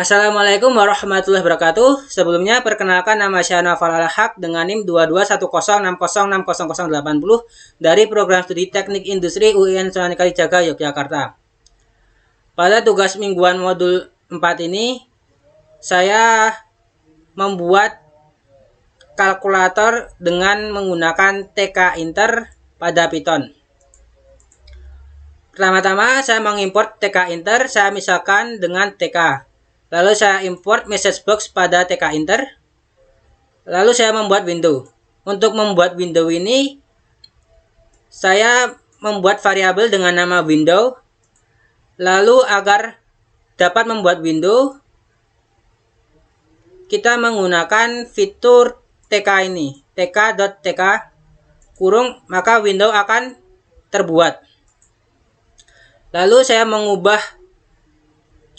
Assalamualaikum warahmatullahi wabarakatuh. Sebelumnya perkenalkan nama saya Nafal Al-Haq dengan NIM 221060600080 dari program studi Teknik Industri UIN Sunan Kalijaga Yogyakarta. Pada tugas mingguan modul 4 ini saya membuat kalkulator dengan menggunakan TK Inter pada Python. Pertama-tama saya mengimport TK Inter, saya misalkan dengan TK. Lalu saya import message box pada TK Inter. Lalu saya membuat window. Untuk membuat window ini, saya membuat variabel dengan nama window. Lalu agar dapat membuat window, kita menggunakan fitur TK ini, tk.tk kurung, maka window akan terbuat. Lalu saya mengubah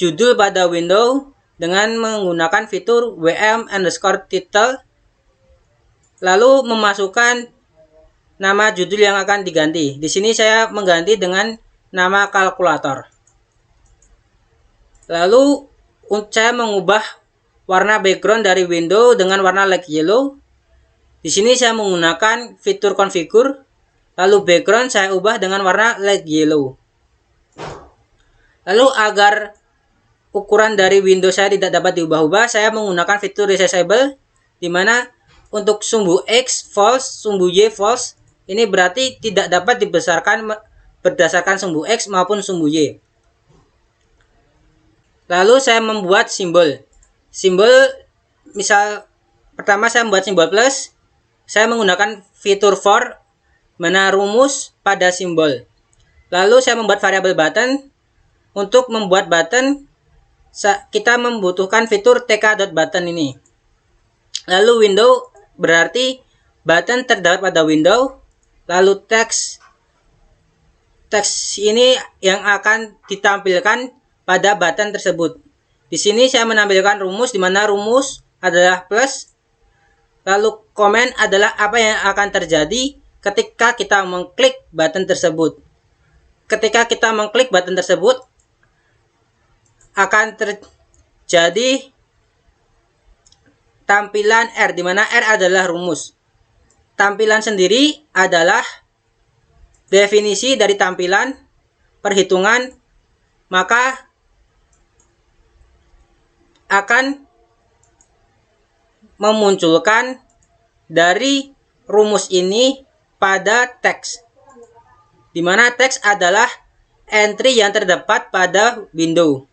judul pada window dengan menggunakan fitur wm_title, lalu memasukkan nama judul yang akan diganti. Di sini saya mengganti dengan nama kalkulator. Lalu saya mengubah warna background dari window dengan warna light yellow. Di sini saya menggunakan fitur configure, lalu background saya ubah dengan warna light yellow. Lalu agar ukuran dari window saya tidak dapat diubah-ubah, saya menggunakan fitur resizable, di mana untuk sumbu X false, sumbu Y false, ini berarti tidak dapat dibesarkan berdasarkan sumbu X maupun sumbu Y. Lalu saya membuat simbol. Simbol, misal pertama saya membuat simbol plus, saya menggunakan fitur for, mana rumus pada simbol. Lalu saya membuat variabel button. Untuk membuat button, kita membutuhkan fitur tk.button ini. Lalu window berarti button terdapat pada window. Lalu teks ini yang akan ditampilkan pada button tersebut. Di sini saya menampilkan rumus, di mana rumus adalah plus. Lalu komen adalah apa yang akan terjadi ketika kita mengklik button tersebut. Ketika kita mengklik button tersebut, akan terjadi tampilan R, di mana R adalah rumus. Tampilan sendiri adalah definisi dari tampilan perhitungan, maka akan memunculkan dari rumus ini pada teks, di mana teks adalah entry yang terdapat pada window.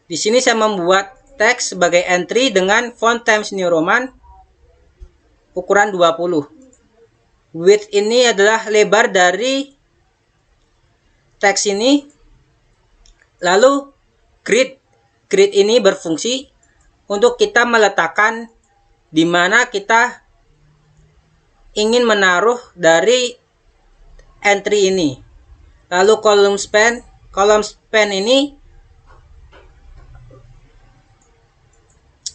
Di sini saya membuat teks sebagai entry dengan font Times New Roman ukuran 20. Width ini adalah lebar dari teks ini. Lalu grid ini berfungsi untuk kita meletakkan di mana kita ingin menaruh dari entry ini. Lalu column span ini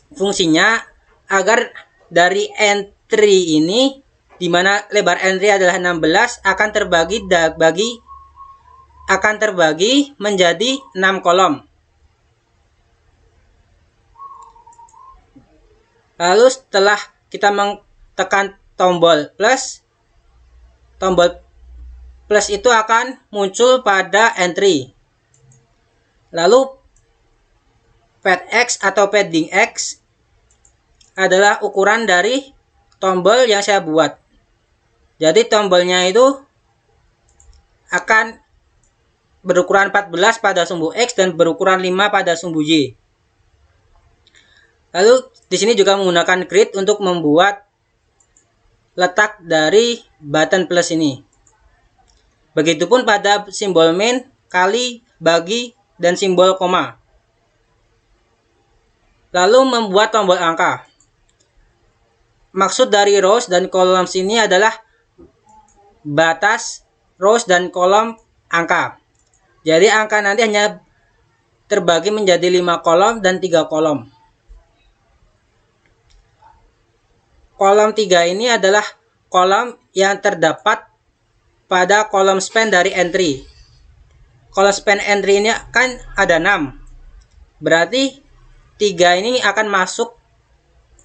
fungsinya agar dari entry ini, di mana lebar entry adalah 16, akan terbagi menjadi 6 kolom. Lalu setelah kita tekan tombol plus itu akan muncul pada entry. Lalu pad X atau padding X adalah ukuran dari tombol yang saya buat. Jadi tombolnya itu akan berukuran 14 pada sumbu X dan berukuran 5 pada sumbu Y. Lalu di sini juga menggunakan grid untuk membuat letak dari button plus ini. Begitupun pada simbol main, kali, bagi, dan simbol koma. Lalu membuat tombol angka. Maksud dari rows dan columns ini adalah batas rows dan kolom angka. Jadi angka nanti hanya terbagi menjadi 5 kolom dan 3 kolom. Kolom 3 ini adalah kolom yang terdapat pada kolom span dari entry. Kolom span entry ini kan ada 6. Berarti 3 ini akan masuk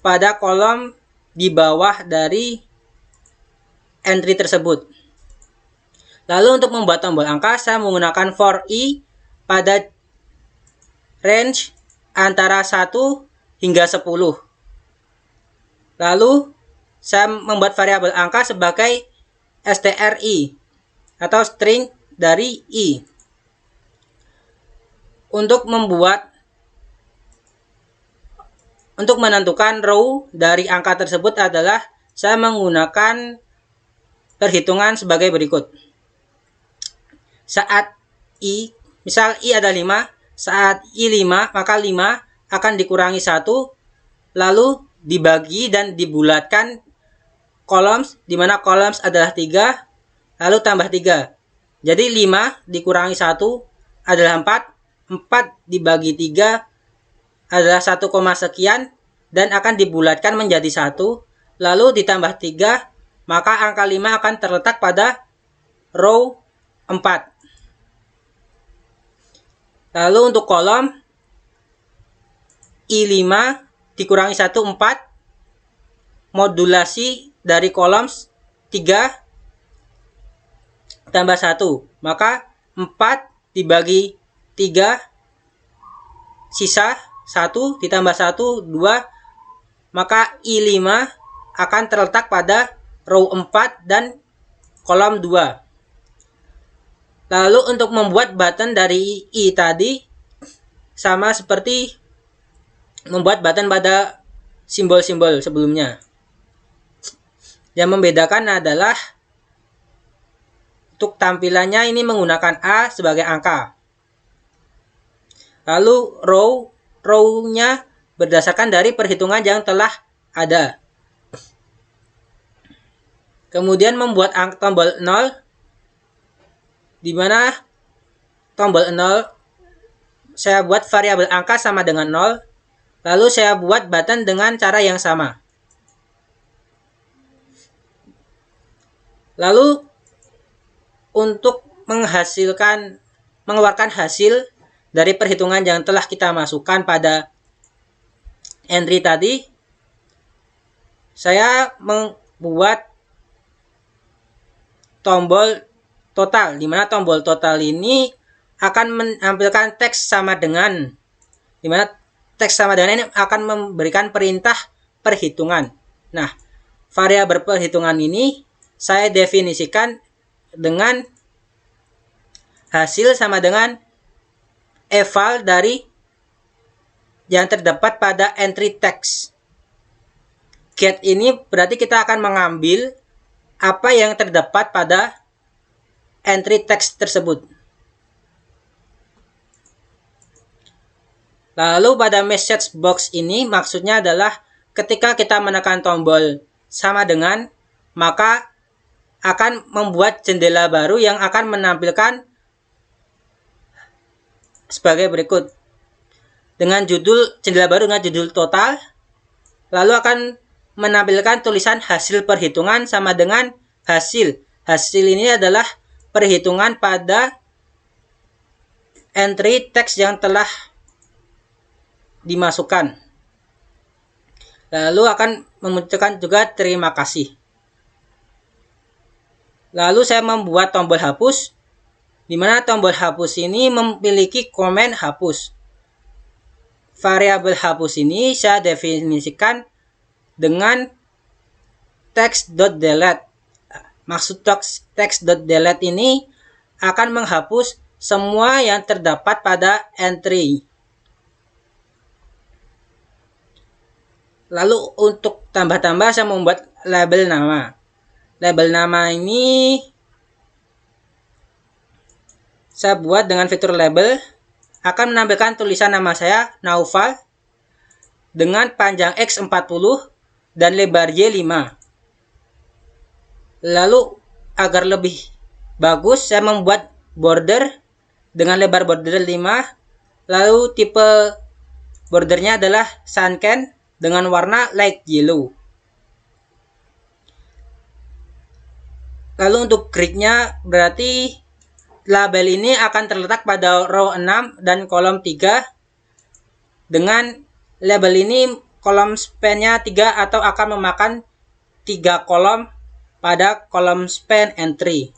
pada kolom di bawah dari entry tersebut. Lalu untuk membuat tombol angka, saya menggunakan for i pada range antara 1 hingga 10. Lalu saya membuat variabel angka sebagai stri atau string dari i. Untuk menentukan row dari angka tersebut adalah saya menggunakan perhitungan sebagai berikut. Saat misal i ada 5, saat i 5, maka 5 akan dikurangi 1, lalu dibagi dan dibulatkan columns, di mana columns adalah 3, lalu tambah 3. Jadi 5 dikurangi 1 adalah 4, 4 dibagi 3 adalah 1, sekian, dan akan dibulatkan menjadi 1, lalu ditambah 3, maka angka 5 akan terletak pada row 4. Lalu untuk kolom I5 dikurangi 1, 4. Modulasi dari kolom 3 tambah 1. Maka 4 dibagi 3 sisa 1 ditambah 1, 2. Maka I5 akan terletak pada row 4 dan kolom 2. Lalu untuk membuat button dari i tadi sama seperti membuat button pada simbol-simbol sebelumnya. Yang membedakan adalah untuk tampilannya ini menggunakan A sebagai angka. Lalu row-nya berdasarkan dari perhitungan yang telah ada. Kemudian membuat tombol 0, di mana tombol 0 saya buat variabel angka sama dengan 0, lalu saya buat button dengan cara yang sama. Lalu untuk mengeluarkan hasil dari perhitungan yang telah kita masukkan pada entry tadi, saya membuat tombol total, di mana tombol total ini akan menampilkan teks sama dengan, di mana teks sama dengan ini akan memberikan perintah perhitungan. Nah, variabel perhitungan ini saya definisikan dengan hasil sama dengan eval dari yang terdapat pada entry text. Get ini berarti kita akan mengambil apa yang terdapat pada entry text tersebut. Lalu pada message box ini maksudnya adalah ketika kita menekan tombol sama dengan, maka akan membuat jendela baru yang akan menampilkan sebagai berikut. Dengan judul jendela baru dengan judul total, lalu akan menampilkan tulisan hasil perhitungan sama dengan hasil. Hasil ini adalah perhitungan pada entry teks yang telah dimasukkan. Lalu akan memunculkan juga terima kasih. Lalu saya membuat tombol hapus, di mana tombol hapus ini memiliki komen hapus. Variabel hapus ini saya definisikan dengan text.delete. Maksud text.delete ini akan menghapus semua yang terdapat pada entry. Lalu untuk tambah-tambah saya membuat label nama. Label nama ini saya buat dengan fitur label, akan menampilkan tulisan nama saya Naufal dengan panjang X 40 dan lebar Y 5. Lalu agar lebih bagus saya membuat border dengan lebar border 5, lalu tipe bordernya adalah sunken dengan warna light yellow. Lalu untuk gridnya berarti label ini akan terletak pada row 6 dan kolom 3. Dengan label ini kolom span-nya 3 atau akan memakan 3 kolom pada kolom span entry.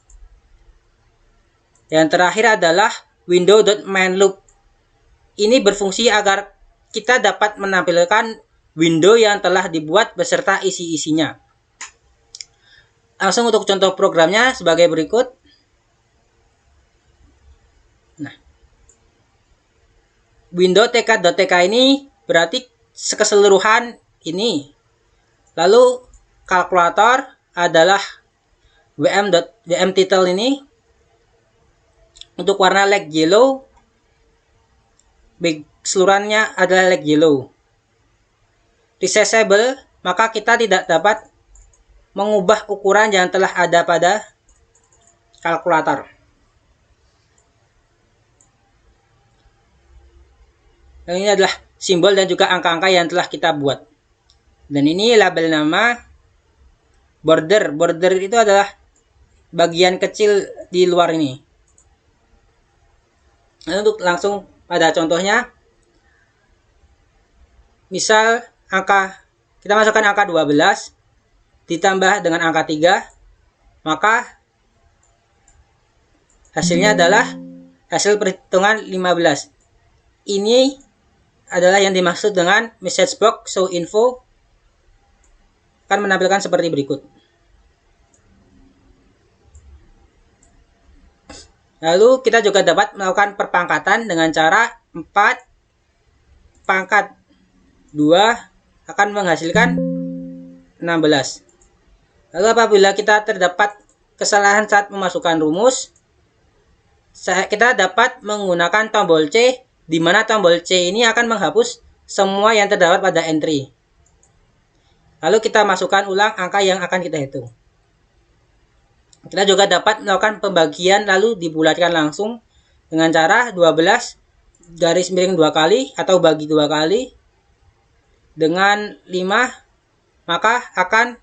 Yang terakhir adalah window.mainLoop. Ini berfungsi agar kita dapat menampilkan window yang telah dibuat beserta isi-isinya. Langsung untuk contoh programnya sebagai berikut. Nah, window tk.tk ini berarti keseluruhan ini. Lalu kalkulator adalah wm title ini. Untuk warna light yellow, keseluruhannya adalah light yellow. Resizable, maka kita tidak dapat mengubah ukuran yang telah ada pada kalkulator. Dan ini adalah simbol dan juga angka-angka yang telah kita buat. Dan ini label nama. Border. Border itu adalah bagian kecil di luar ini. Nah, untuk langsung pada contohnya, misal kita masukkan angka 12 ditambah dengan angka 3, maka hasilnya adalah hasil perhitungan 15. Ini adalah yang dimaksud dengan message box show info, akan menampilkan seperti berikut. Lalu kita juga dapat melakukan perpangkatan dengan cara 4 pangkat 2 akan menghasilkan 16. Lalu apabila kita terdapat kesalahan saat memasukkan rumus, kita dapat menggunakan tombol C, di mana tombol C ini akan menghapus semua yang terdapat pada entry. Lalu kita masukkan ulang angka yang akan kita hitung. Kita juga dapat melakukan pembagian lalu dibulatkan langsung dengan cara 12 garis miring 2 kali atau bagi 2 kali dengan 5, maka akan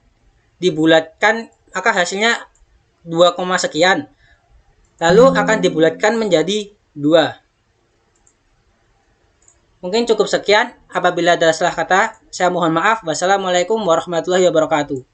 dibulatkan, maka hasilnya 2, sekian. Lalu akan dibulatkan menjadi 2. Mungkin cukup sekian. Apabila ada salah kata, saya mohon maaf. Wassalamualaikum warahmatullahi wabarakatuh.